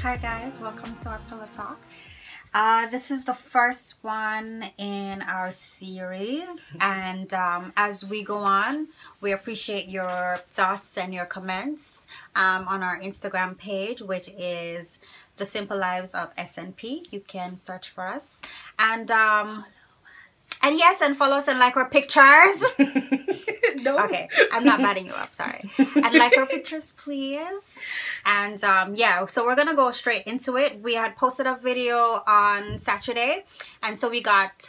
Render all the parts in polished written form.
Hi guys, welcome to our Pillow Talk. This is the first one in our series, and as we go on, we appreciate your thoughts and your comments on our Instagram page, which is The Simple Lives of SNP. You can search for us, and yes, and follow us and like our pictures. No. Okay, I'm not batting you up, sorry. And like our pictures, please. And yeah, so we're gonna go straight into it. We had posted a video on Saturday, and so we got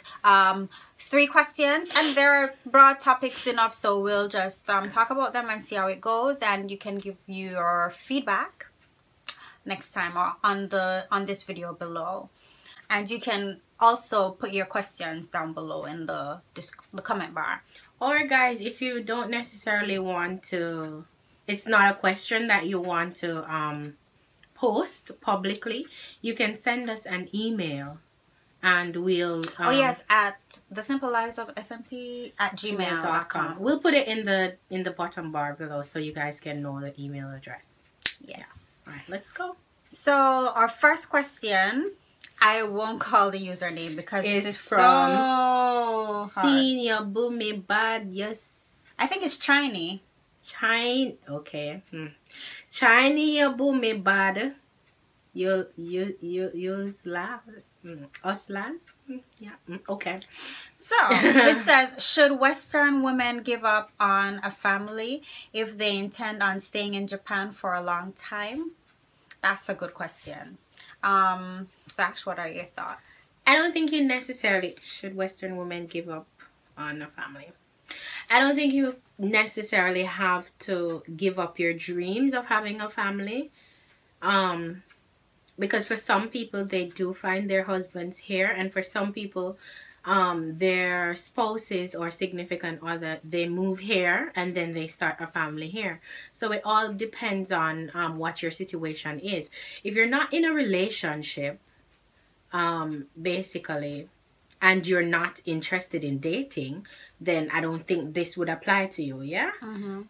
3 questions, and they're broad topics enough, so we'll just talk about them and see how it goes, and you can give your feedback next time or on this video below. And you can also put your questions down below in the comment bar. Or guys, if you don't necessarily want to, it's not a question that you want to post publicly, you can send us an email and we'll oh yes, at thesimpleLivesofSNP@gmail.com. We'll put it in the bottom bar below so you guys can know the email address. Yes. Yeah. All right, let's go. So our first question, I won't call the username because it's from so hard. Senior Boomy Bad. Yes, I think it's Chiny. Okay. Chiny your Boomy Bad. You use laughs. Us laughs. Yeah. Okay. So it says, should Western women give up on a family if they intend on staying in Japan for a long time? That's a good question. Sash, what are your thoughts? I don't think you necessarily should Western women give up on a family. I don't think you necessarily have to give up your dreams of having a family. Because for some people, they do find their husbands here, and for some people, their spouses or significant other, they move here and then they start a family here. So it all depends on what your situation is. If you're not in a relationship, basically, and you're not interested in dating, then I don't think this would apply to you. Yeah,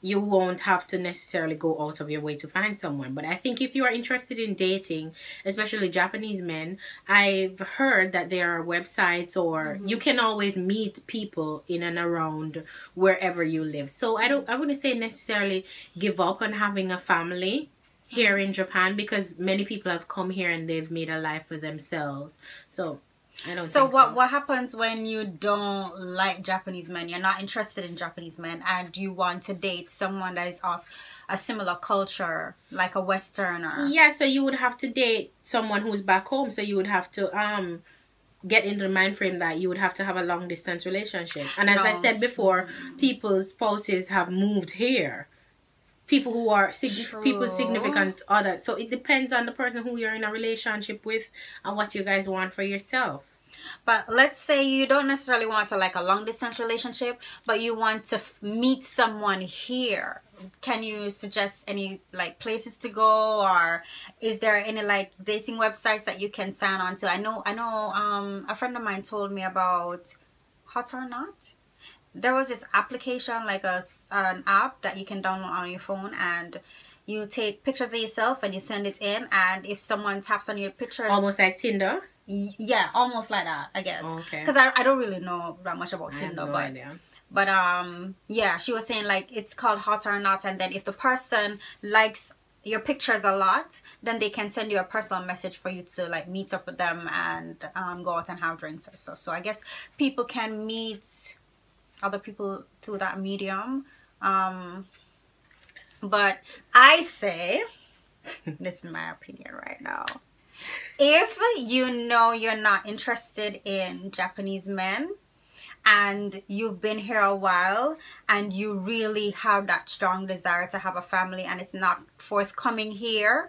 you won't have to necessarily go out of your way to find someone. But I think if you are interested in dating, especially Japanese men, I've heard that there are websites, or you can always meet people in and around wherever you live. So I wouldn't say necessarily give up on having a family here in Japan, because many people have come here and they've made a life for themselves. So I don't think so. What happens when you don't like Japanese men, you're not interested in Japanese men, and you want to date someone that is of a similar culture, like a Westerner? Yeah, so you would have to date someone who's back home. So you would have to get into the mind frame that you would have to have a long distance relationship. And as I said before, people's spouses have moved here. People who are people's significant other. So it depends on the person who you're in a relationship with and what you guys want for yourself. But let's say you don't necessarily want to like a long distance relationship, but you want to meet someone here. Can you suggest any like places to go, or is there any like dating websites that you can sign on to? I know a friend of mine told me about Hot or Not. There was this application, like an app that you can download on your phone, and you take pictures of yourself and you send it in, and if someone taps on your pictures, almost like Tinder. Yeah, almost like that, I guess. Okay. Because I don't really know that much about Tinder, no idea. But yeah, she was saying like it's called Hot or Not, and then if the person likes your pictures a lot, then they can send you a personal message for you to like meet up with them and go out and have drinks or so. So I guess people can meet other people through that medium. But I say, this is my opinion right now, if you know you're not interested in Japanese men and you've been here a while and you really have that strong desire to have a family and it's not forthcoming here,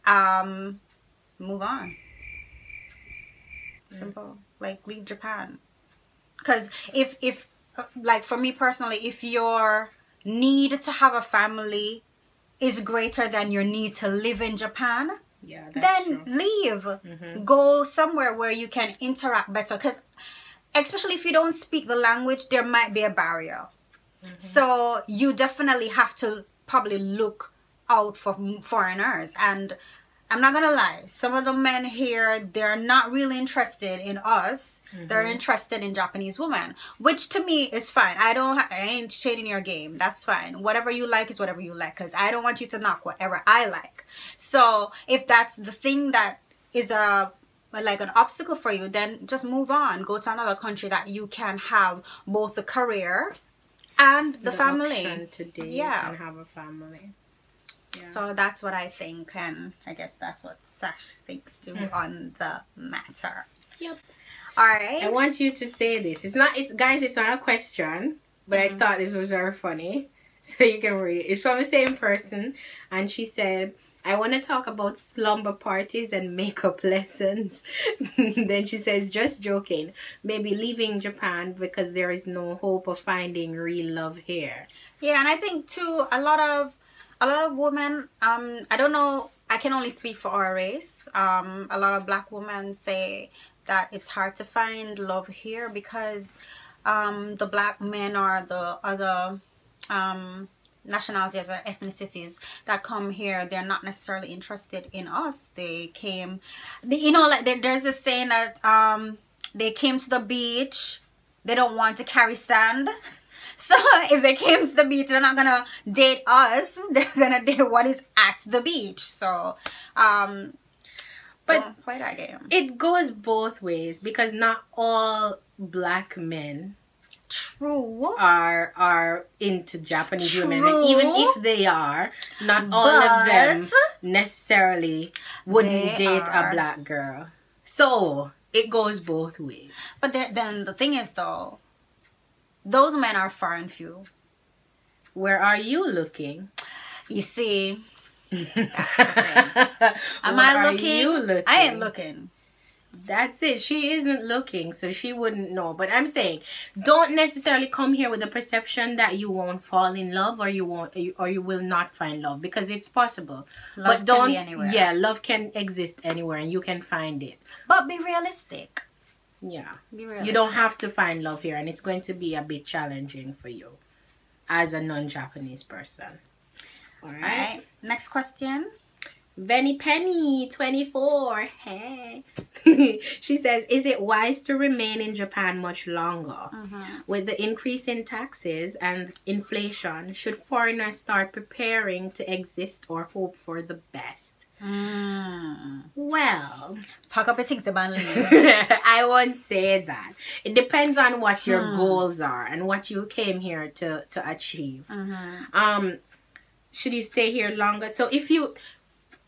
move on. Simple. Like, leave Japan. Because if like for me personally, if your need to have a family is greater than your need to live in Japan, yeah, then leave. Go somewhere where you can interact better, because especially if you don't speak the language, there might be a barrier. So you definitely have to probably look out for foreigners, and I'm not gonna lie, some of the men here, they're not really interested in us. They're interested in Japanese women, which to me is fine. I ain't shading your game. That's fine. Whatever you like is whatever you like, because I don't want you to knock whatever I like. So if that's the thing that is like an obstacle for you, then just move on. Go to another country that you can have both the career and the family. Option to date and have a family. Yeah. So that's what I think, and I guess that's what Sash thinks too on the matter. Yep. All right. I want you to say this. It's not a question, but I thought this was very funny, so you can read it. It's from the same person, and she said, "I want to talk about slumber parties and makeup lessons." Then she says, "Just joking. Maybe leaving Japan because there is no hope of finding real love here." Yeah, and I think too, a lot of women, I don't know, I can only speak for our race. A lot of black women say that it's hard to find love here because the black men or the other nationalities or ethnicities that come here, they're not necessarily interested in us. They came, you know, like there's this saying that they came to the beach, they don't want to carry sand. So if they came to the beach, they're not gonna date us. They're gonna date what is at the beach. So, but don't play that game. It goes both ways because not all black men are into Japanese women, and even if they are, not all of them necessarily wouldn't date a black girl. So it goes both ways. But then the thing is though, those men are far and few. Where are you looking? You see, that's the thing. Am I looking? I ain't looking. That's it. She isn't looking, so she wouldn't know. But I'm saying, don't necessarily come here with the perception that you won't fall in love or you will not find love, because it's possible. Love can be anywhere. Yeah, love can exist anywhere and you can find it. But be realistic. Yeah. Be realistic. You don't have to find love here, and it's going to be a bit challenging for you as a non-Japanese person. All right. Next question. Venny Penny 24. Hey. She says, "Is it wise to remain in Japan much longer? With the increase in taxes and inflation, should foreigners start preparing to exist or hope for the best?" Well, pack up your things, the man. I won't say that. It depends on what your goals are and what you came here to achieve. Should you stay here longer? So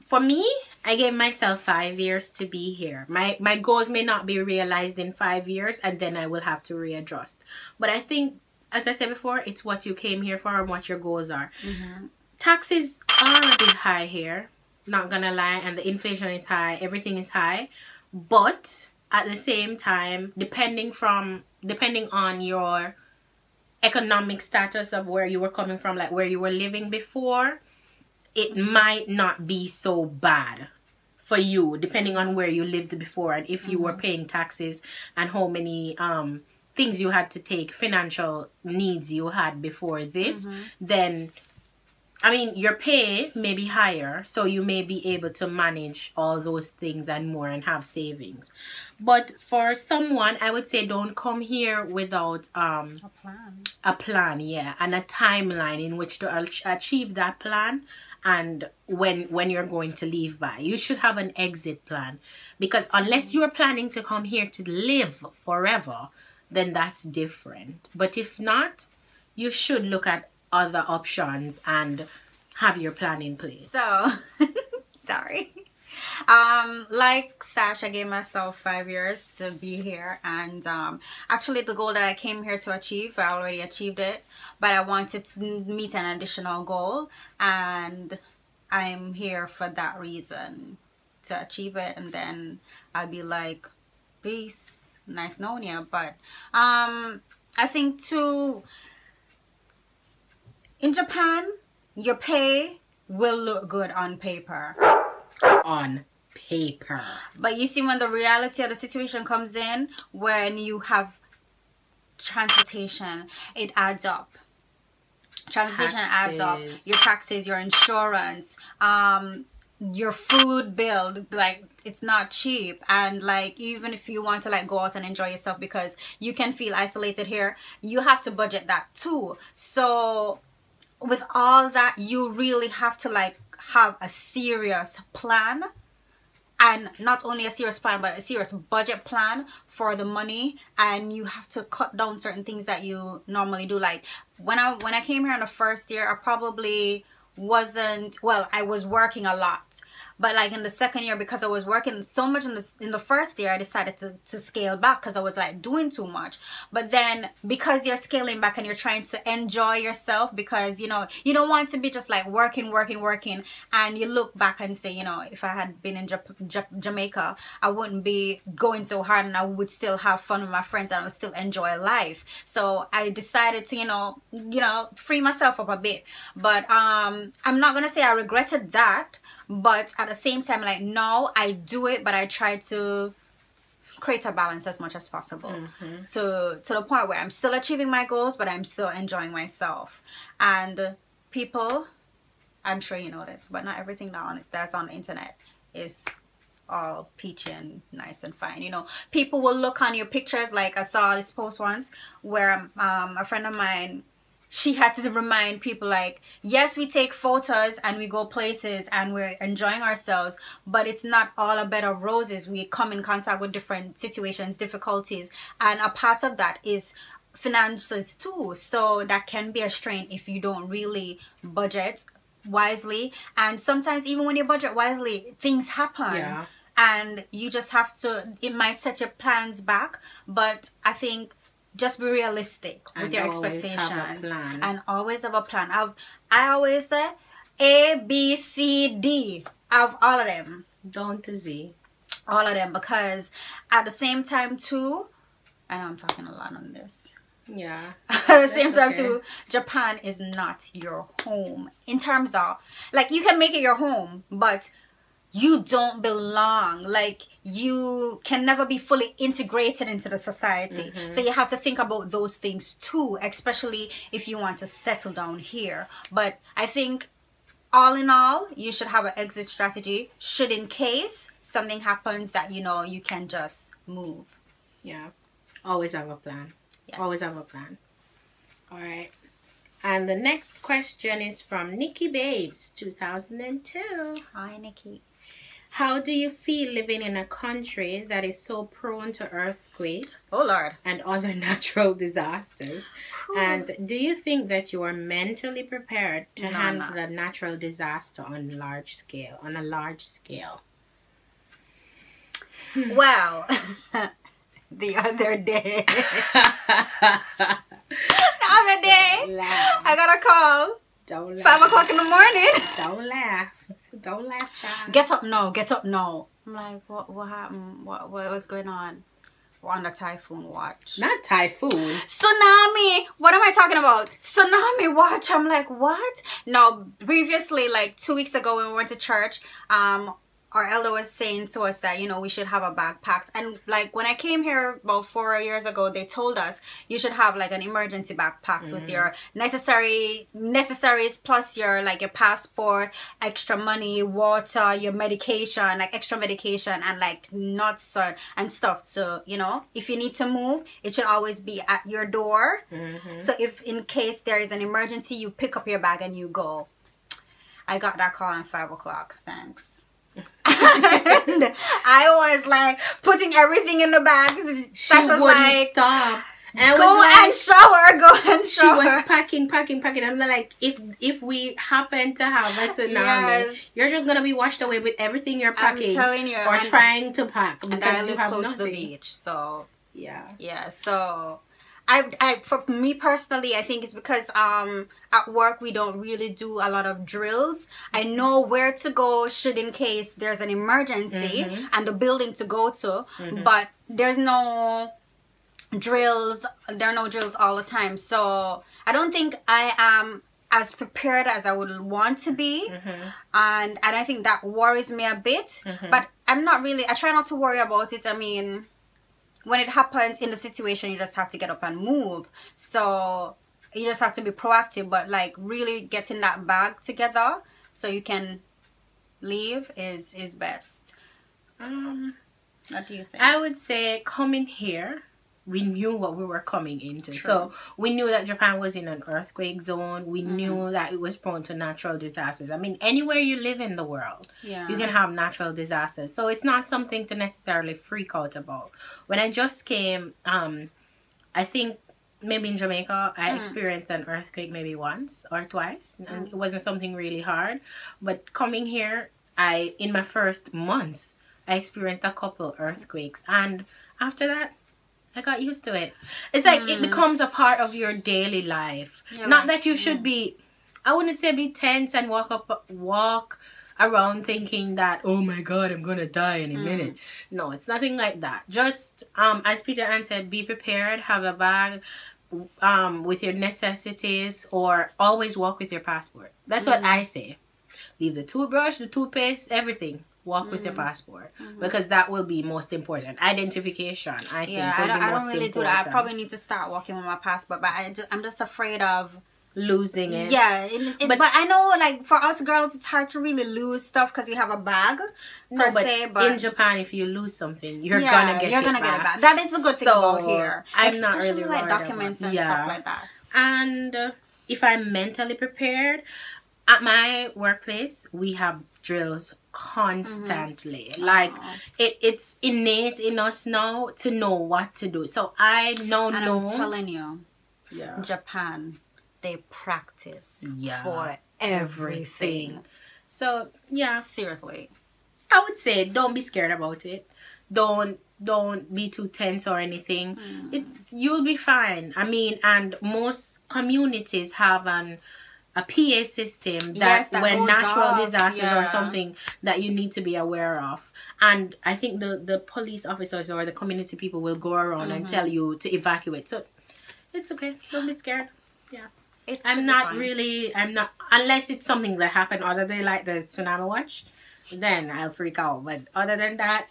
for me, I gave myself 5 years to be here. My goals may not be realized in 5 years, and then I will have to readjust. But I think, as I said before, it's what you came here for and what your goals are. Taxes are a bit high here, not gonna lie, and the inflation is high. Everything is high. But at the same time, depending on your economic status of where you were coming from, like where you were living before, it might not be so bad for you, depending on where you lived before and if you were paying taxes and how many things you had to take, financial needs you had before this. Then, I mean, your pay may be higher, so you may be able to manage all those things and more and have savings. But for someone, I would say don't come here without a plan, yeah, and a timeline in which to achieve that plan, and when you're going to leave by. You should have an exit plan, because unless you're planning to come here to live forever, then that's different. But if not, you should look at other options and have your plan in place. So, sorry. Like Sash, I gave myself 5 years to be here, and actually the goal that I came here to achieve, I already achieved it, but I wanted to meet an additional goal, and I'm here for that reason, to achieve it, and then I'll be like, peace, nice knowing you. But I think too, in Japan, your pay will look good on paper. On paper. But you see, when the reality of the situation comes in, when you have transportation, it adds up. Transportation adds up. Your taxes, your insurance, your food bill, like it's not cheap. And like even if you want to like go out and enjoy yourself because you can feel isolated here, you have to budget that too. So with all that, you really have to like have a serious plan, and not only a serious plan but a serious budget plan for the money. And you have to cut down certain things that you normally do. Like when I came here in the first year, I probably wasn't, well, I was working a lot, but like in the second year, because I was working so much in the first year, I decided to scale back because I was like doing too much. But then because you're scaling back and you're trying to enjoy yourself, because you know you don't want to be just like working, and you look back and say, you know, if I had been in Jamaica, I wouldn't be going so hard, and I would still have fun with my friends, and I would still enjoy life. So I decided to, you know, free myself up a bit. But I'm not gonna say I regretted that, but at the same time, like, no, I do it, but I try to create a balance as much as possible. To the point where I'm still achieving my goals, but I'm still enjoying myself. And people, I'm sure you know this, but not everything that's on the internet is all peachy and nice and fine. You know, people will look on your pictures. Like I saw this post once where a friend of mine, she had to remind people like, yes, we take photos and we go places and we're enjoying ourselves, but it's not all a bed of roses. We come in contact with different situations, difficulties, and a part of that is finances too. So that can be a strain if you don't really budget wisely. And sometimes even when you budget wisely, things happen. Yeah. And you just have to, it might set your plans back, but I think just be realistic with your expectations and always have a plan. I always say A, B, C, D of all of them. Down to Z. All of them, because at the same time too, I know I'm talking a lot on this. Yeah. At the same time too, Japan is not your home in terms of, like, you can make it your home, but you don't belong. Like, you can never be fully integrated into the society. So you have to think about those things too, especially if you want to settle down here. But I think all in all, you should have an exit strategy should in case something happens that, you know, you can just move. Yeah. Always have a plan. Yes. Always have a plan. All right. And the next question is from Nikki Babes, 2002. Hi, Nikki. How do you feel living in a country that is so prone to earthquakes? Oh, Lord. And other natural disasters? Ooh. And do you think that you are mentally prepared to handle the natural disaster on a large scale? Well, the other day, I got a call. Don't laugh. 5 o'clock in the morning. Don't laugh. Don't laugh, child. Get up now. I'm like, what happened? What's going on? We're on the typhoon watch. Not typhoon. Tsunami. What am I talking about? Tsunami watch. I'm like, what? No, previously, like 2 weeks ago when we went to church, our elder was saying to us that, you know, we should have a bag packed. And like when I came here about 4 years ago, they told us you should have like an emergency bag packed with your necessaries plus your like your passport, extra money, water, your medication, like extra medication, and like nuts and stuff to, you know, if you need to move, it should always be at your door. So if in case there is an emergency, you pick up your bag and you go. I got that call at 5 o'clock. Thanks. And I was like putting everything in the bag. She wouldn't like, stop. And go and shower. She was packing. I'm like, if we happen to have a tsunami, you're just gonna be washed away with everything you're packing. I'm telling you, or trying to pack because I live close to the beach. So yeah. So I for me personally, I think it's because at work we don't really do a lot of drills. I know where to go should in case there's an emergency and the building to go to, but there's no drills. There are no drills all the time. So I don't think I am as prepared as I would want to be, and I think that worries me a bit. But I'm not really. I try not to worry about it. I mean, when it happens in the situation, you just have to get up and move. So you just have to be proactive, but like really getting that bag together so you can leave is best? What do you think? I would say coming here, we knew what we were coming into. True. So we knew that Japan was in an earthquake zone. We knew that it was prone to natural disasters. I mean, anywhere you live in the world, you can have natural disasters. So it's not something to necessarily freak out about. When I just came, I think maybe in Jamaica, I experienced an earthquake maybe once or twice. And it wasn't something really hard. But coming here, in my first month, I experienced a couple earthquakes. And after that, I got used to it. It's like it becomes a part of your daily life. Not that you should be, I wouldn't say be tense and walk around thinking that, oh my God, I'm gonna die in a minute. No, it's nothing like that. Just as Peter Ann said, be prepared, have a bag with your necessities, or always walk with your passport. That's what I say. Leave the toothbrush, the toothpaste, everything. Walk with your passport, because that will be most important. Identification, I think, I don't really do that. I probably need to start walking with my passport, but I'm just afraid of losing it. Yeah, but I know, like, for us girls, it's hard to really lose stuff because we have a bag. But in Japan, if you lose something, you're gonna get it back. That is a good thing about here. I'm not really worried like documents and stuff like that. And if I'm mentally prepared, at my workplace, we have drills constantly. Like it's innate in us now to know what to do. So I know. I'm telling you, Japan, they practice for everything. So seriously, I would say don't be scared about it. Don't be too tense or anything. You'll be fine. I mean, and most communities have a PA system that when natural disasters or something that you need to be aware of. And I think the police officers or the community people will go around and tell you to evacuate. So it's okay. Don't be scared. Yeah. I'm not, unless it's something that happened other than like the tsunami watch, then I'll freak out. But other than that,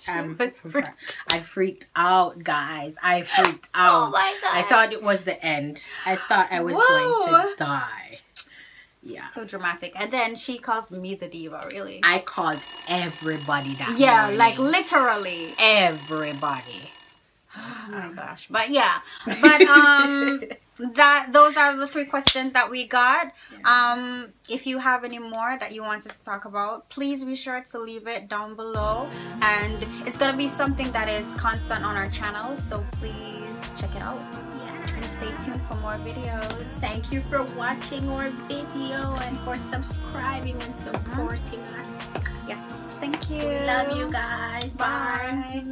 I freaked out, guys. I freaked out. Oh my God. I thought it was the end. I thought I was going to die. Yeah. So dramatic. And then she calls me the diva, really. I called everybody that morning. Like literally. Everybody. Oh my gosh. But yeah. But those are the 3 questions that we got. If you have any more that you want us to talk about, please be sure to leave it down below. And it's gonna be something that is constant on our channel, so please check it out. Stay tuned for more videos. Thank you for watching our video and for subscribing and supporting us. Yes, thank you. We love you guys. Bye.